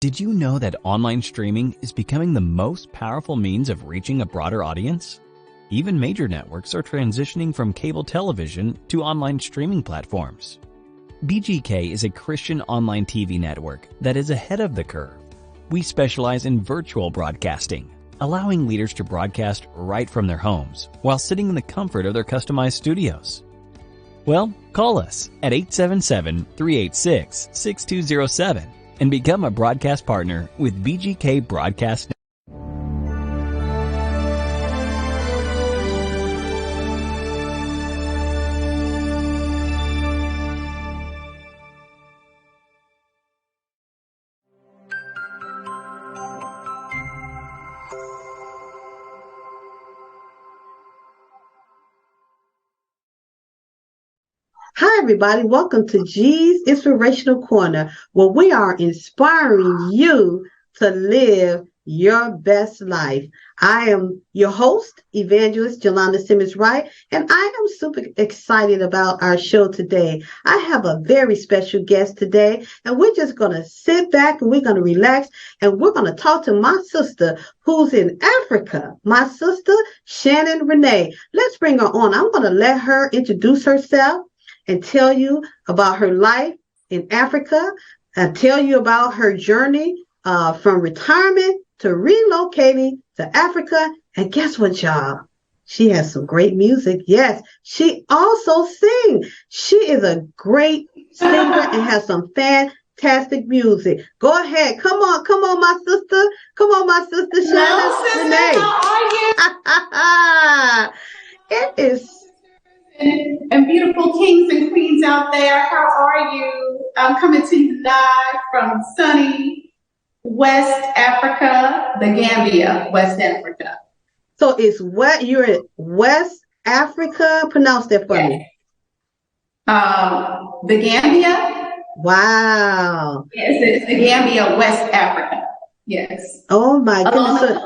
Did you know that online streaming is becoming the most powerful means of reaching a broader audience? Even major networks are transitioning from cable television to online streaming platforms. BGK is a Christian online TV network that is ahead of the curve. We specialize in virtual broadcasting, allowing leaders to broadcast right from their homes while sitting in the comfort of their customized studios. Well, call us at 877-386-6207 and become a broadcast partner with BGK Broadcast. Hi, everybody. Welcome to G's Inspirational Corner, where we are inspiring you to live your best life. I am your host, Evangelist Yolanda Simmons-Wright, and I am super excited about our show today. I have a very special guest today, and we're just going to sit back and we're going to relax, and we're going to talk to my sister who's in Africa, my sister, Shannon Renee. Let's bring her on. I'm going to let her introduce herself and tell you about her life in Africa, and tell you about her journey from retirement to relocating to Africa. And guess what, y'all? She has some great music. Yes, she also sings. She is a great singer and has some fantastic music. Go ahead. Come on, my sister. Come on, my sister, Shannon Renee. How are you? It is. And beautiful kings and queens out there, how are you? I'm coming to you live from sunny West Africa, the Gambia, West Africa. So it's what you're in West Africa. Pronounce that for me. The Gambia. Wow. Yes, it's the Gambia, West Africa. Yes. Oh my goodness.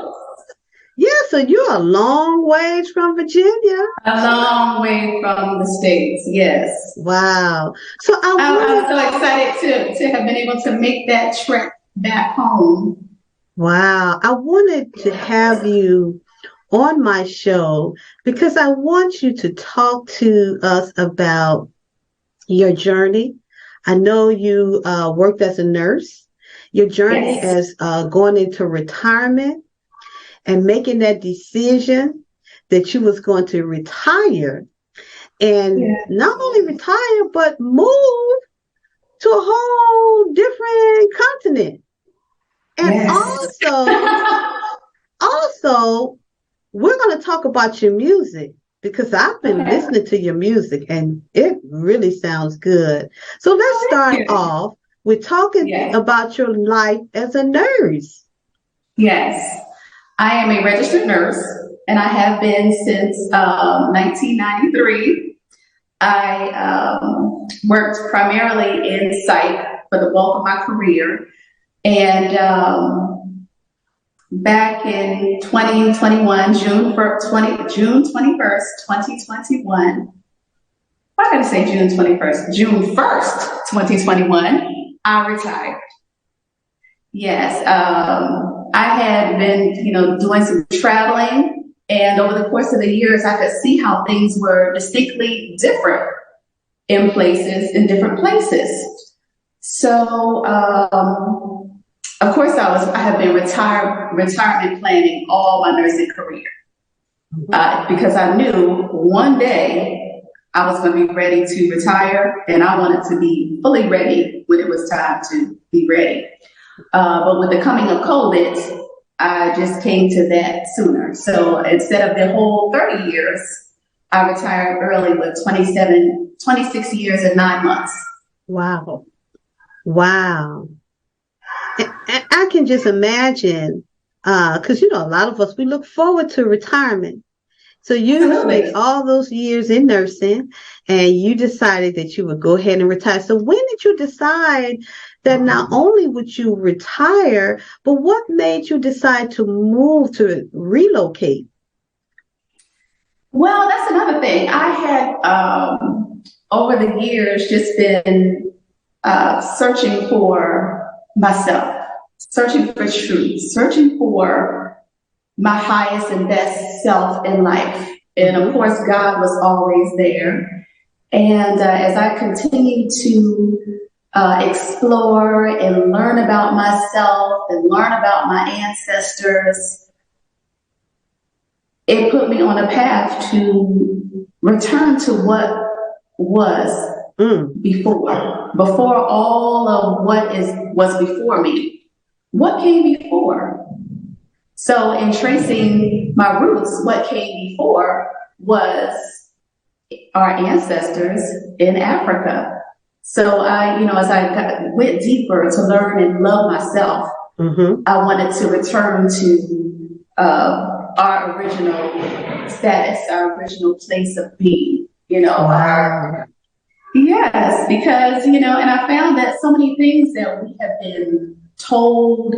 So you're a long ways from Virginia. A long way from the States, yes. Wow. So I'm so excited to have been able to make that trip back home. Wow. I wanted to have you on my show because I want you to talk to us about your journey. I know you worked as a nurse, your journey as going into retirement, and making that decision that you was going to retire, and not only retire, but move to a whole different continent. And also, we're going to talk about your music because I've been listening to your music and it really sounds good. So let's start off with talking about your life as a nurse. Yes. I am a registered nurse, and I have been since 1993. I worked primarily in psych for the bulk of my career, and back in 2021, June 21st, 2021. Why did I say June 21st? June 1st, 2021, I retired. Yes. I had been, doing some traveling, and over the course of the years, I could see how things were distinctly different in different places. So, of course, I have been retirement planning all my nursing career because I knew one day I was going to be ready to retire, and I wanted to be fully ready when it was time to be ready. But with the coming of COVID, I just came to that sooner. So instead of the whole 30 years, I retired early with 26 years and 9 months. Wow. And I can just imagine, because, a lot of us, we look forward to retirement. So you spent all those years in nursing and you decided that you would go ahead and retire. So when did you decide that not only would you retire, but what made you decide to relocate? Well, that's another thing. I had, over the years, just been searching for myself. searching for truth, searching for my highest and best self in life. And of course, God was always there. And as I continued to explore and learn about myself and learn about my ancestors, it put me on a path to return to what was before all of what was before me. What came before? So in tracing my roots, what came before was our ancestors in Africa. So as I went deeper to learn and love myself, I wanted to return to our original status, our original place of being, Wow. Yes, because, and I found that so many things that we have been told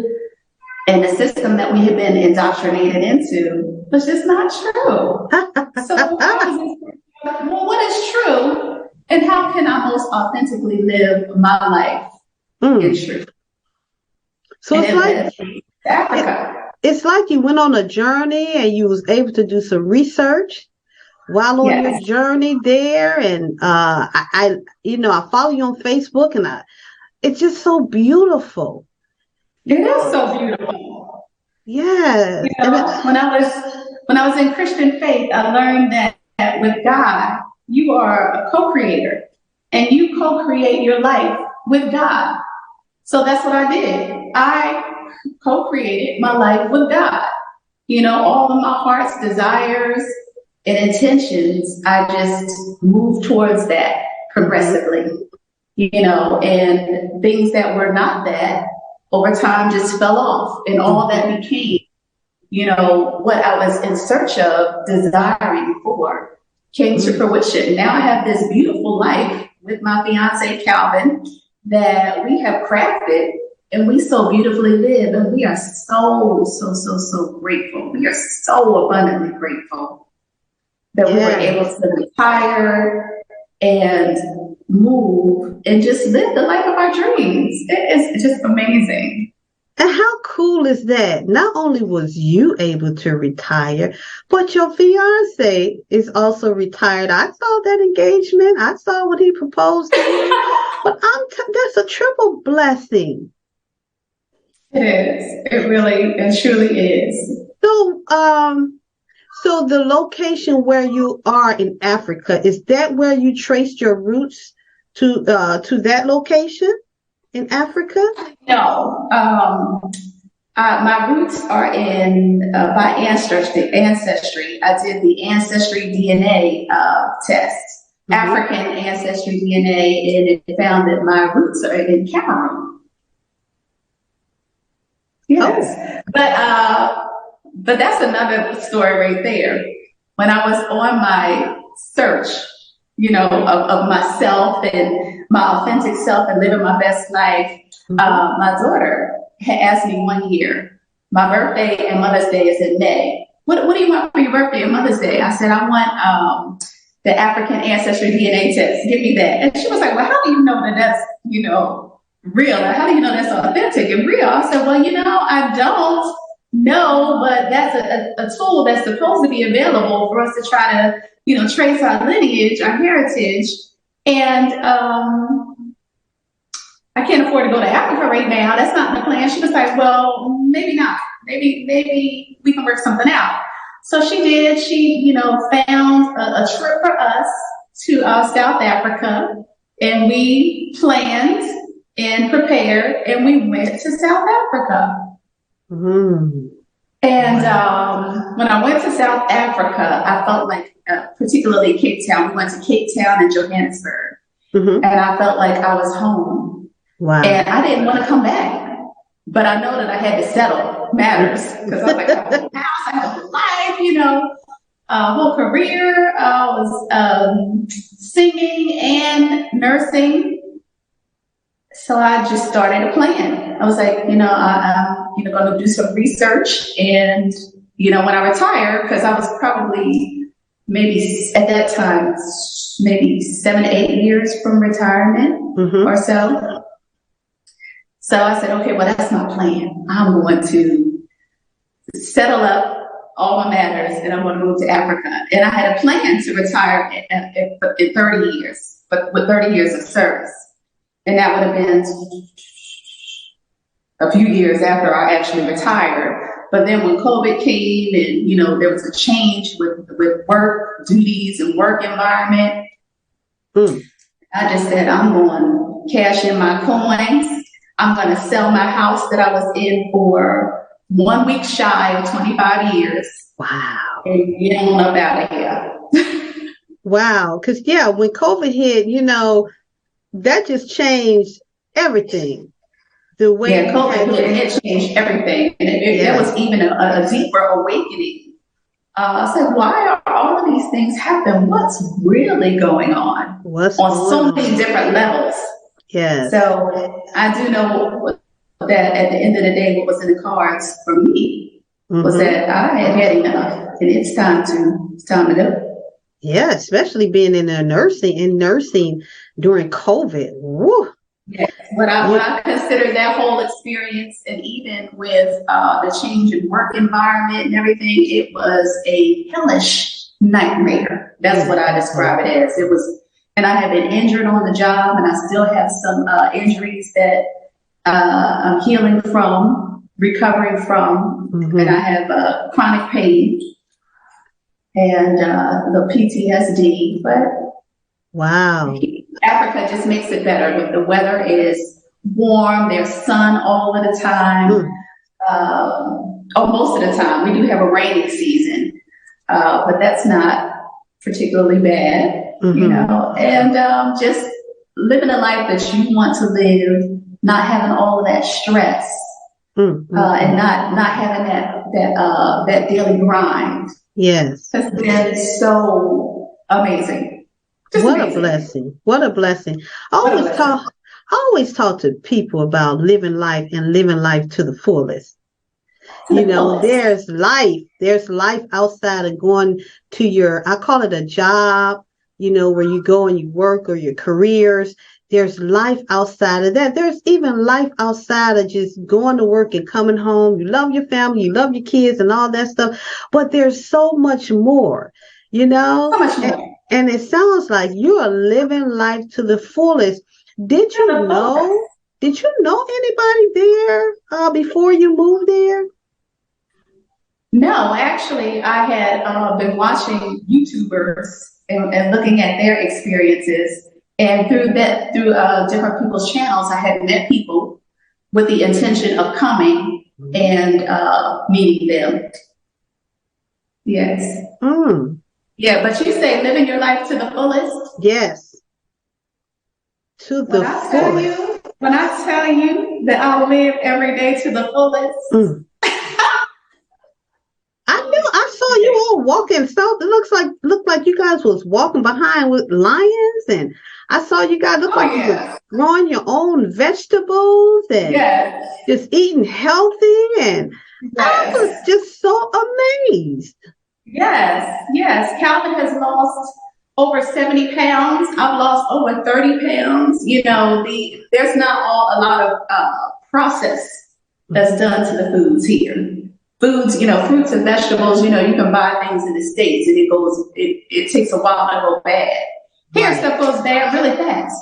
and the system that we have been indoctrinated into was just not true. So well, what is true, and how can I most authentically live my life in truth? So it's like Africa. It's like you went on a journey and you was able to do some research while on your journey there. And I follow you on Facebook, and it's just so beautiful. It is so beautiful. Yes. When I was in Christian faith, I learned that with God, you are a co-creator, and you co-create your life with God. So that's what I did. I co-created my life with God. All of my heart's desires and intentions, I just moved towards that progressively. And things that were not that over time just fell off, and all that became, what I was in search of, desiring for, came to fruition. Now I have this beautiful life with my fiance, Calvin, that we have crafted, and we so beautifully live, and we are so grateful. We are so abundantly grateful that we were able to retire and move and just live the life of our dreams. It is just amazing. And how cool is that? Not only was you able to retire, but your fiance is also retired. I saw that engagement. I saw what he proposed to you. But that's a triple blessing. It is. It really and truly is. So the location where you are in Africa, is that where you traced your roots to that location in Africa? No. My roots are in by ancestry. I did the ancestry DNA test, African ancestry DNA, and it found that my roots are in Cameroon. Yes. But that's another story right there. When I was on my search, of myself and my authentic self and living my best life, my daughter had asked me one year, my birthday and Mother's Day is in May. What do you want for your birthday and Mother's Day? I said, I want the African ancestry DNA test. Give me that. And she was like, well, how do you know that that's, real? Or how do you know that's authentic and real? I said, well, I don't know, but that's a tool that's supposed to be available for us to try to, trace our lineage, our heritage. And I can't afford to go to Africa right now. That's not the plan. She was like, well, maybe not. Maybe we can work something out. So she did. She, found a trip for us to South Africa, and we planned and prepared, and we went to South Africa. And when I went to South Africa, I felt like, particularly Cape Town, we went to Cape Town and Johannesburg, and I felt like I was home. Wow. And I didn't want to come back, but I know that I had to settle matters, because I was like, I have a house, I have a life, a whole career. I was singing and nursing. So I just started a plan. I was like, I'm going to do some research. And, when I retire, because I was probably maybe at that time, maybe 7 to 8 years from retirement or so. So I said, okay, well, that's my plan. I'm going to settle up all my matters and I'm going to move to Africa. And I had a plan to retire in 30 years, but with 30 years of service. And that would have been a few years after I actually retired. But then when COVID came and, you know, there was a change with work duties and work environment, I just said, I'm going to cash in my coins. I'm going to sell my house that I was in for 1 week shy of 25 years. Wow. And get on up out of here. Wow. Because, yeah, when COVID hit, you know, that just changed everything. The way COVID hit, and it changed everything. And there was even a deeper awakening. I said, why are all of these things happening? What's really going on? On so many different levels. Yes. So I do know that at the end of the day, what was in the cards for me was that I had enough, and it's time to go. Yeah, especially being in nursing during COVID. Woo. Yes, what I consider that whole experience, and even with the change in work environment and everything, it was a hellish nightmare. That's what I describe it as. It was, and I have been injured on the job, and I still have some injuries that I'm healing from, recovering from, and I have chronic pain and the PTSD, but wow. Africa just makes it better. The weather is warm. There's sun all of the time. Most of the time. We do have a rainy season, but that's not particularly bad, you know. And just living a life that you want to live, not having all of that stress, and not having that daily grind. Yes, has been so amazing. What a blessing. What a blessing. I always talk to people about living life and living life to the fullest. You know, there's life outside of going to I call it a job, you know, where you go and you work, or your careers. There's life outside of that. There's even life outside of just going to work and coming home. You love your family, you love your kids and all that stuff. But there's so much more, you know? So much more. And it sounds like you are living life to the fullest. Did you know anybody there before you moved there? No, actually, I had been watching YouTubers and looking at their experiences. And through different people's channels, I had met people with the intention of coming and meeting them. Yes. Yeah, but you say living your life to the fullest? Yes. To the fullest. When I tell you that I live every day to the fullest. I saw you all walking. So it looked like you guys was walking behind with lions, and I saw you guys look like you were growing your own vegetables and just eating healthy, and I was just so amazed. Yes. Calvin has lost over 70 pounds. I've lost over 30 pounds. You know, there's not a lot of process that's done to the foods here. Foods, you know, fruits and vegetables, you know, you can buy things in the States and it takes a while to go bad. Here, stuff goes bad really fast.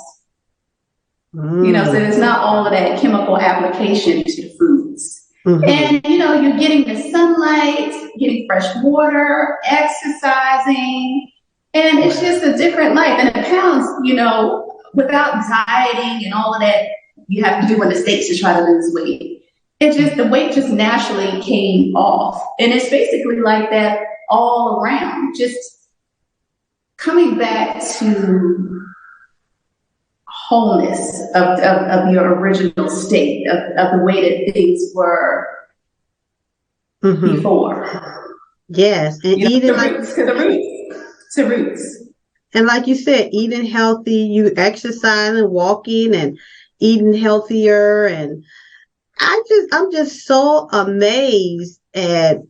You know, so there's not all of that chemical application to the foods. And, you know, you're getting the sunlight, getting fresh water, exercising, and it's just a different life. And the pounds, you know, without dieting and all of that you have to do in the States to try to lose weight. The weight just naturally came off. And it's basically like that all around, just coming back to wholeness of your original state, of the way that things were before. Yes. And eating to roots. And like you said, eating healthy, you exercising, walking and eating healthier, and I'm just so amazed at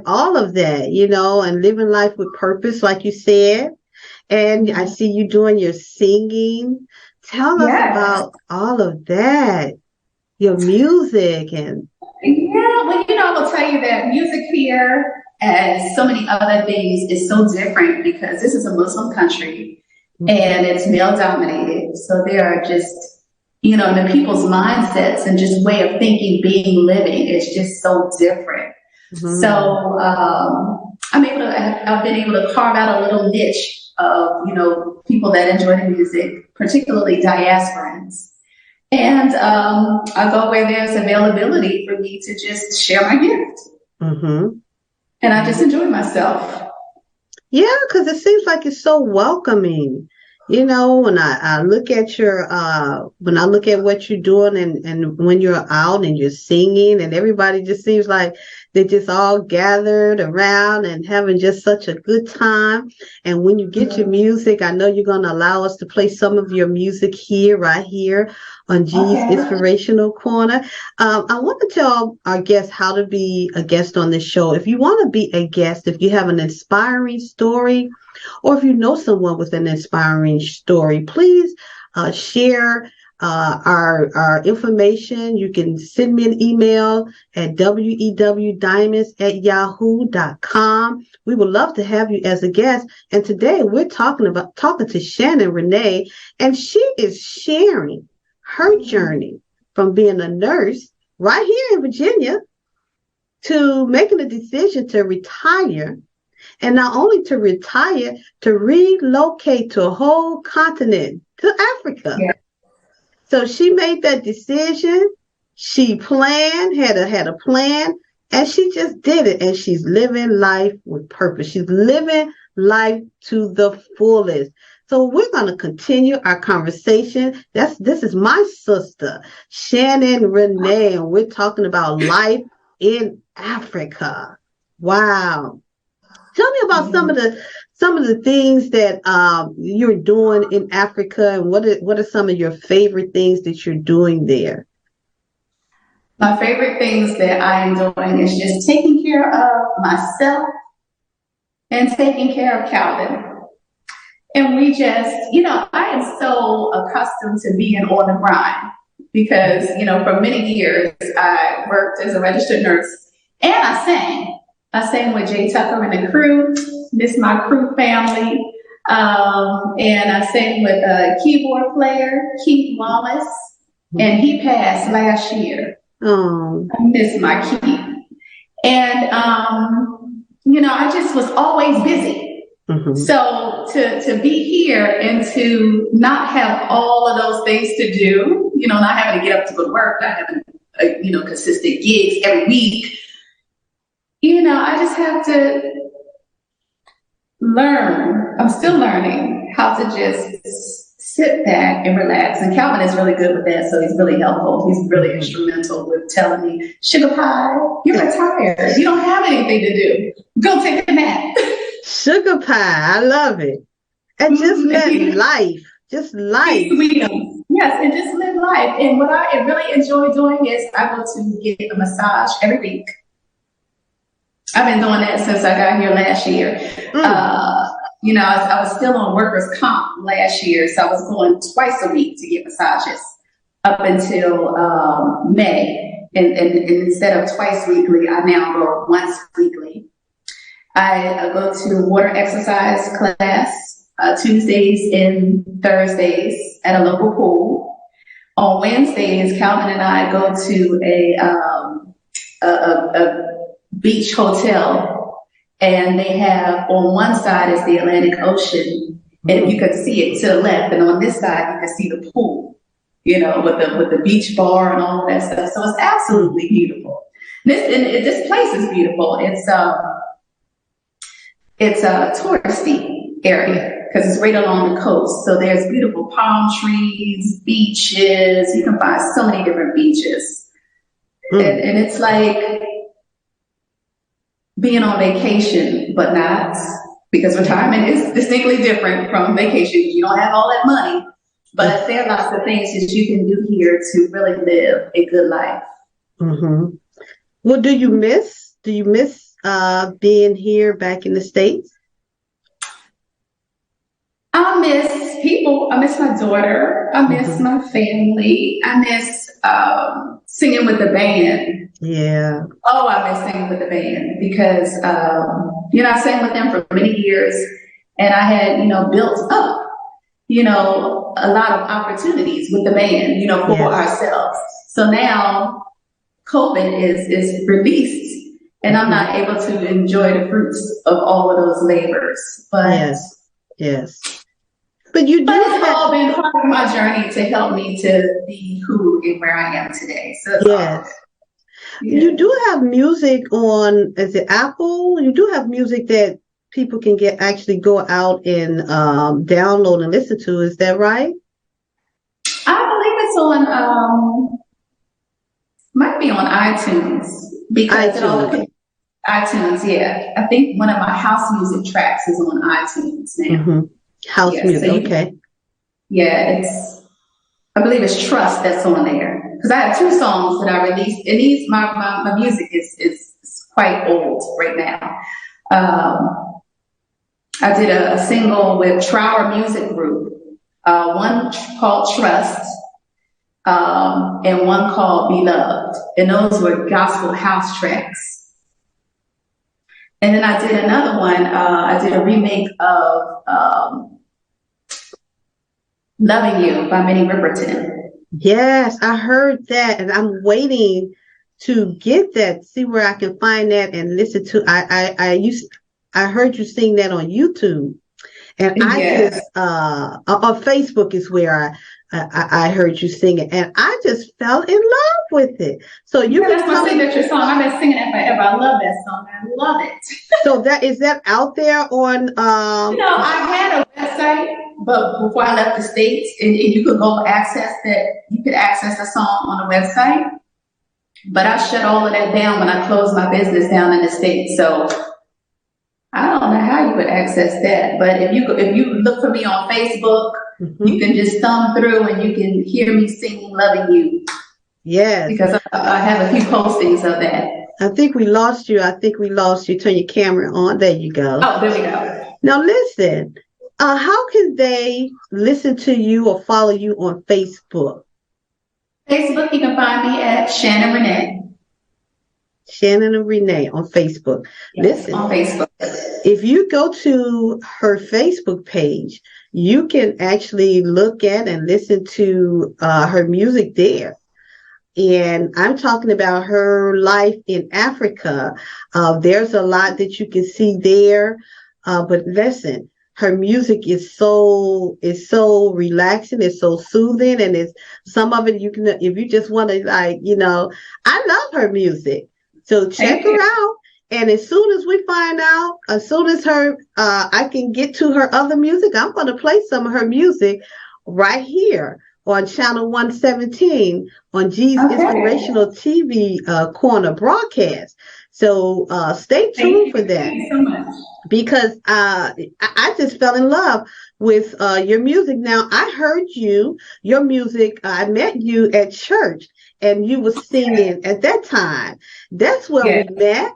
all of that, you know, and living life with purpose, like you said. And I see you doing your singing. Tell us about all of that. your music and Yeah, well, I will tell you that music here, as so many other things, is so different because this is a Muslim country and it's male dominated. So there are just, the people's mindsets and just way of thinking, being, living is just so different. So I've been able to carve out a little niche of, people that enjoy the music, particularly diasporans. And I go where there's availability for me to just share my gift. And I just enjoy myself. Yeah, because it seems like it's so welcoming. When I look at when I look at what you're doing and when you're out and you're singing and everybody just seems like they just all gathered around and having just such a good time. And when you get your music, I know you're going to allow us to play some of your music right here on G's Inspirational Corner. I want to tell our guests how to be a guest on this show. If you want to be a guest, if you have an inspiring story, or if you know someone with an inspiring story, please share our information. You can send me an email at wewdiamonds@yahoo.com. We would love to have you as a guest. And today we're talking to Shannon Renee, and she is sharing her journey from being a nurse right here in Virginia to making a decision to retire. And not only to retire, to relocate to a whole continent, to Africa. Yeah. So she made that decision. She planned, had a plan, and she just did it. And she's living life with purpose. She's living life to the fullest. So we're going to continue our conversation. This is my sister, Shannon Renee, and we're talking about life in Africa. Wow. Tell me about some of the things that you're doing in Africa, and what are some of your favorite things that you're doing there? My favorite things that I am doing is just taking care of myself and taking care of Calvin. And we just, I am so accustomed to being on the grind because, for many years I worked as a registered nurse and I sang. I sang with Jay Tucker and the crew. Miss my crew family. And I sang with a keyboard player, Keith Wallace, and he passed last year. Oh. I miss my Keith. And, I just was always busy. So to be here and to not have all of those things to do, not having to get up to go to work, not having, consistent gigs every week, I just have to learn. I'm still learning how to just sit back and relax. And Calvin is really good with that, so he's really helpful. He's really instrumental with telling me, Sugar Pie, you're retired. You don't have anything to do. Go take a nap. Sugar Pie, I love it. And just live life. Just life. Yes, and just live life. And what I really enjoy doing is I go to get a massage every week. I've been doing that since I got here last year. I was still on workers' comp last year, so I was going twice a week to get massages up until May. And instead of twice weekly, I now go once weekly. I go to water exercise class Tuesdays and Thursdays at a local pool. On Wednesdays, Calvin and I go to a beach hotel, and they have on one side is the Atlantic Ocean, and you could see it to the left, and on this side you can see the pool, with the beach bar and all of that stuff. So it's absolutely beautiful. This place is beautiful. It's a touristy area because it's right along the coast. So there's beautiful palm trees, beaches. You can find so many different beaches, and it's like being on vacation, but not, because retirement is distinctly different from vacation. You don't have all that money, but there are lots of things that you can do here to really live a good life. Mm-hmm. Well, do you miss being here back in the States? I miss people. I miss my daughter. I miss my family. I miss singing with the band. Yeah. Oh, I miss singing with the band because, I sang with them for many years, and I had, built up, a lot of opportunities with the band, for ourselves. So now COVID is released, and I'm not able to enjoy the fruits of all of those labors. But yes. But it's all been part of my journey to help me to be who and where I am today. So it's all good. Yeah. You do have music on, is it Apple? You do have music that people can actually go out and download and listen to. Is that right? I believe it's on, might be on iTunes. Because iTunes, yeah. I think one of my house music tracks is on iTunes now. House music, okay. I believe it's Trust that's on there. Because I have 2 songs that I released, and my music is quite old right now. I did a single with Trower Music Group, one called Trust, and one called Beloved, and those were gospel house tracks. And then I did another one. I did a remake of Loving You by Minnie Riperton. Yes, I heard that, and I'm waiting to get that, see where I can find that and listen to. I heard you sing that on YouTube, and I just on Facebook is where I heard you sing it, and I just fell in love with it. So that's my signature song. I've been singing it forever. I love that song. I love it. So is that out there on? I had a website, but before I left the States, and you could go access that. You could access the song on the website, but I shut all of that down when I closed my business down in the States. So I don't know how you would access that, but if you look for me on Facebook, you can just thumb through and you can hear me singing Loving You. Yes. Because I have a few postings of that. I think we lost you. Turn your camera on. There you go. Oh, there we go. Now listen, how can they listen to you or follow you on Facebook? Facebook, you can find me at Shannon Renee. Shannon and Renee on Facebook. Yes, listen, on Facebook. If you go to her Facebook page, you can actually look at and listen to her music there. And I'm talking about her life in Africa. There's a lot that you can see there. But listen, her music is so relaxing, it's so soothing, and it's some of it you can, if you just want to I love her music. So check her out. And as soon as we find out, as soon as I can get to her other music, I'm going to play some of her music right here on Channel 117 on G's Inspirational TV Corner broadcast. So stay tuned for that. Thank you so much. Because I just fell in love with your music. Now, I heard your music, I met you at church, and you were singing at that time. That's where we met.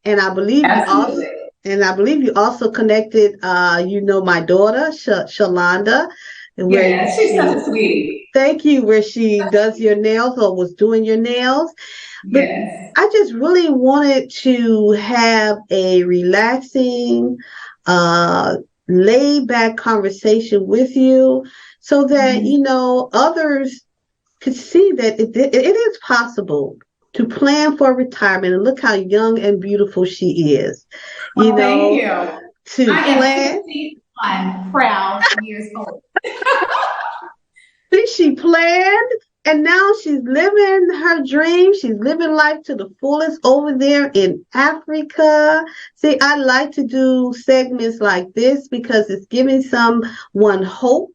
And I believe you also connected, my daughter, Shalonda. She's such a sweetie. Thank you, where she does your nails or was doing your nails. But I just really wanted to have a relaxing, laid back conversation with you so that, others could see that it is possible to plan for retirement. And look how young and beautiful she is. Thank you. To plan. I'm proud years old. She planned, and now she's living her dream. She's living life to the fullest over there in Africa. See, I like to do segments like this because it's giving someone hope.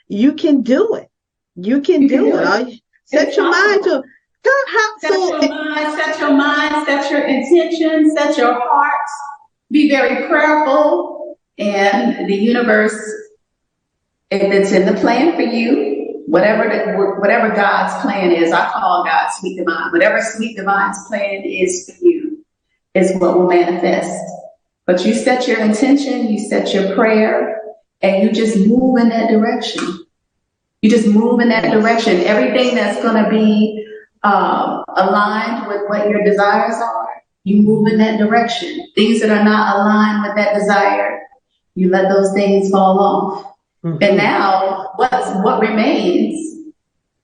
You can do it. You can do it. Set your mind to set your mind, set your intention, set your heart. Be very prayerful, and the universe, if it's in the plan for you, whatever God's plan is, I call God sweet divine. Whatever sweet divine's plan is for you is what will manifest. But you set your intention, you set your prayer, and you just move in that direction. You just move in that direction. Everything that's going to be aligned with what your desires are, you move in that direction. Things that are not aligned with that desire, you let those things fall off. Mm-hmm. And now what remains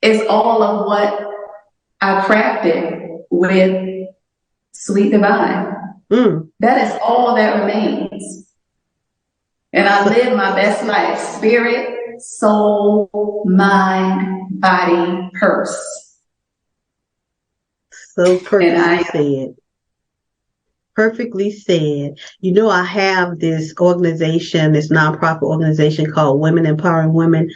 is all of what I crafted with Sweet Divine. That is all that remains. And I live my best life, spirit, soul, mind, body, purse. So perfectly said. Perfectly said. You know, I have this organization, this nonprofit organization called Women Empowering Women,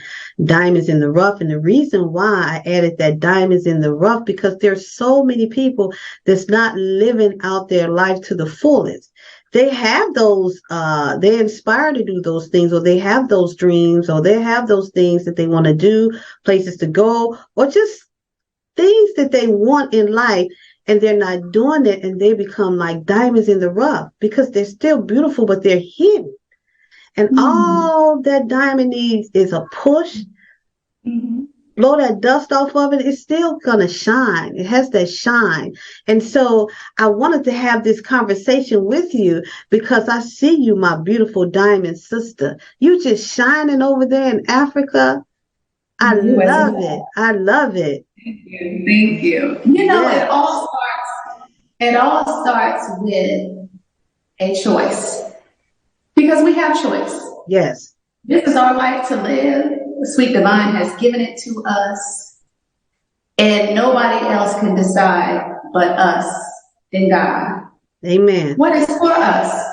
Diamonds in the Rough. And the reason why I added that diamonds in the rough, because there's so many people that's not living out their life to the fullest. They have those, they're inspired to do those things, or they have those dreams, or they have those things that they want to do, places to go, or just things that they want in life, and they're not doing it, and they become like diamonds in the rough because they're still beautiful, but they're hidden. And all that diamond needs is a push. Blow that dust off of it, it's still gonna shine. It has that shine. And so I wanted to have this conversation with you because I see you, my beautiful diamond sister. You just shining over there in Africa. I love it. I love it. Thank you. You know, yes. It all starts with a choice. Because we have choice. Yes. This is our life to live. Sweet Divine has given it to us, and nobody else can decide but us and God. Amen. What is for us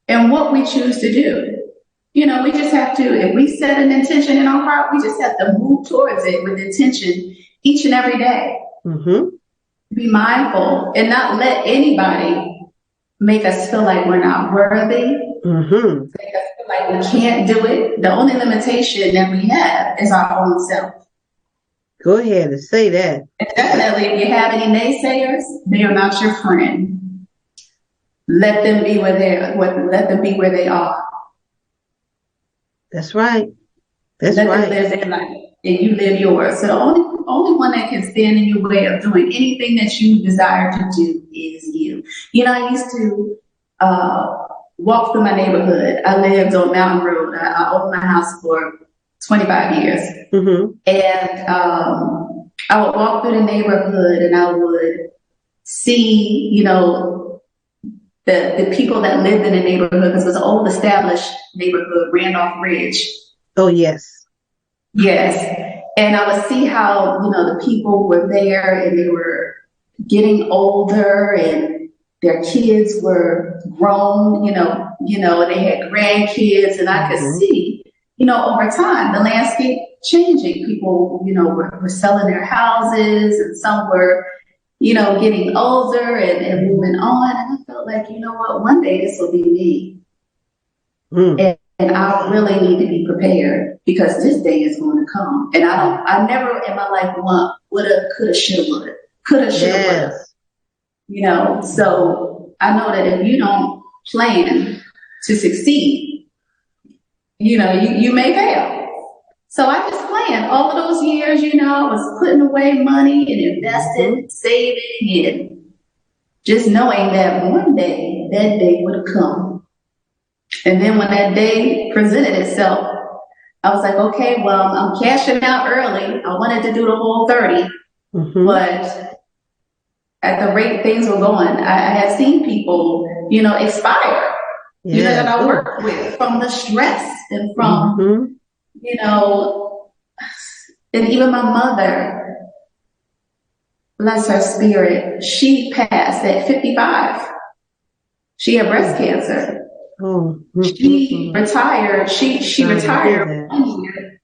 and what we choose to do. You know, we just have to, if we set an intention in our heart, we just have to move towards it with intention each and every day. Be mindful and not let anybody make us feel like we're not worthy. Make us feel like we can't do it. The only limitation that we have is our own self. Go ahead and say that. And definitely, if you have any naysayers, they are not your friend. Let them be where they are. That's right. Let them live their life, and you live yours. So the only one that can stand in your way of doing anything that you desire to do is you. You know, I used to walk through my neighborhood. I lived on Mountain Road. I owned my house for 25 years. And I would walk through the neighborhood and I would see, you know, the people that lived in the neighborhood, because it was an old established neighborhood, Randolph Ridge. Oh, yes. Yes. And I would see how, you know, the people were there and they were getting older and their kids were grown, you know, and they had grandkids, and I could see, you know, over time, the landscape changing. People, you know, were selling their houses, and some were, you know, getting older and moving on. And I felt like, you know what, one day this will be me. And I really need to be prepared because this day is going to come. And I never in my life want woulda, coulda, shoulda, woulda. Coulda, shoulda, woulda. You know, so I know that if you don't plan to succeed, you know, you may fail. So I just planned all of those years, you know, I was putting away money and investing, saving, and just knowing that one day, that day would have come. And then when that day presented itself, I was like, okay, well, I'm cashing out early. I wanted to do the whole 30, but at the rate things were going, I had seen people, you know, expire, you know, that I worked with from the stress and from, you know, and even my mother, bless her spirit, she passed at 55. She had breast cancer. She retired. She retired 1 year,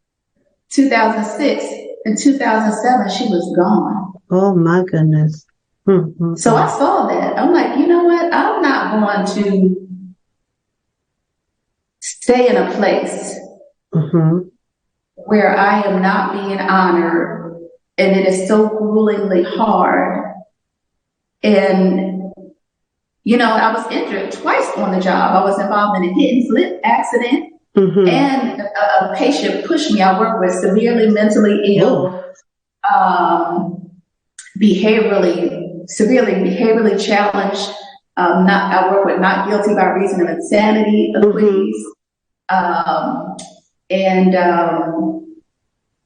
2006. In 2007, she was gone. Oh my goodness. So I saw that. I'm like, you know what? I'm not going to stay in a place where I am not being honored, and it is so gruelingly hard. And, you know, I was injured twice on the job. I was involved in a hit and slip accident, and a patient pushed me. I work with severely mentally ill severely behaviorally challenged. I work with not guilty by reason of insanity pleas, and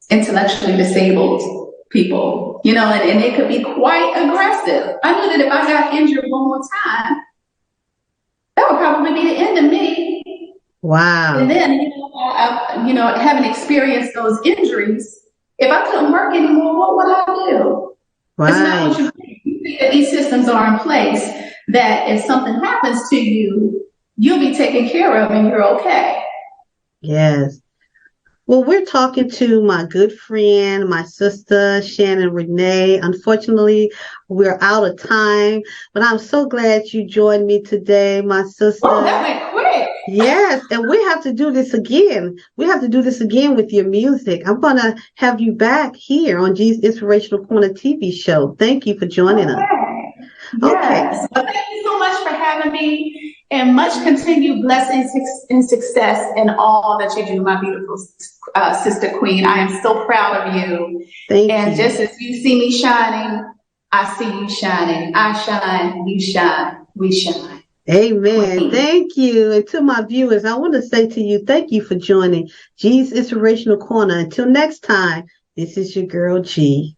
intellectually disabled people, and it could be quite aggressive. I knew that if I got injured one more time, that would probably be the end of me. Wow. And then, having experienced those injuries, if I couldn't work anymore, what would I do? Right. It's not what you think. You think that these systems are in place that if something happens to you, you'll be taken care of and you're okay. Yes. Well, we're talking to my good friend, my sister, Shannon Renee. Unfortunately, we're out of time, but I'm so glad you joined me today, my sister. Oh, that went quick. Yes, and we have to do this again. We have to do this again with your music. I'm going to have you back here on G's Inspirational Corner TV show. Thank you for joining us. Yes. Okay. Well, thank you so much for having me, and much continued blessings and success in all that you do, my beautiful sister queen. I am so proud of you. Thank you. Just as you see me shining, I see you shining. I shine, you shine, we shine. Amen. Queen. Thank you. And to my viewers, I want to say to you, thank you for joining G's Inspirational Corner. Until next time, this is your girl G.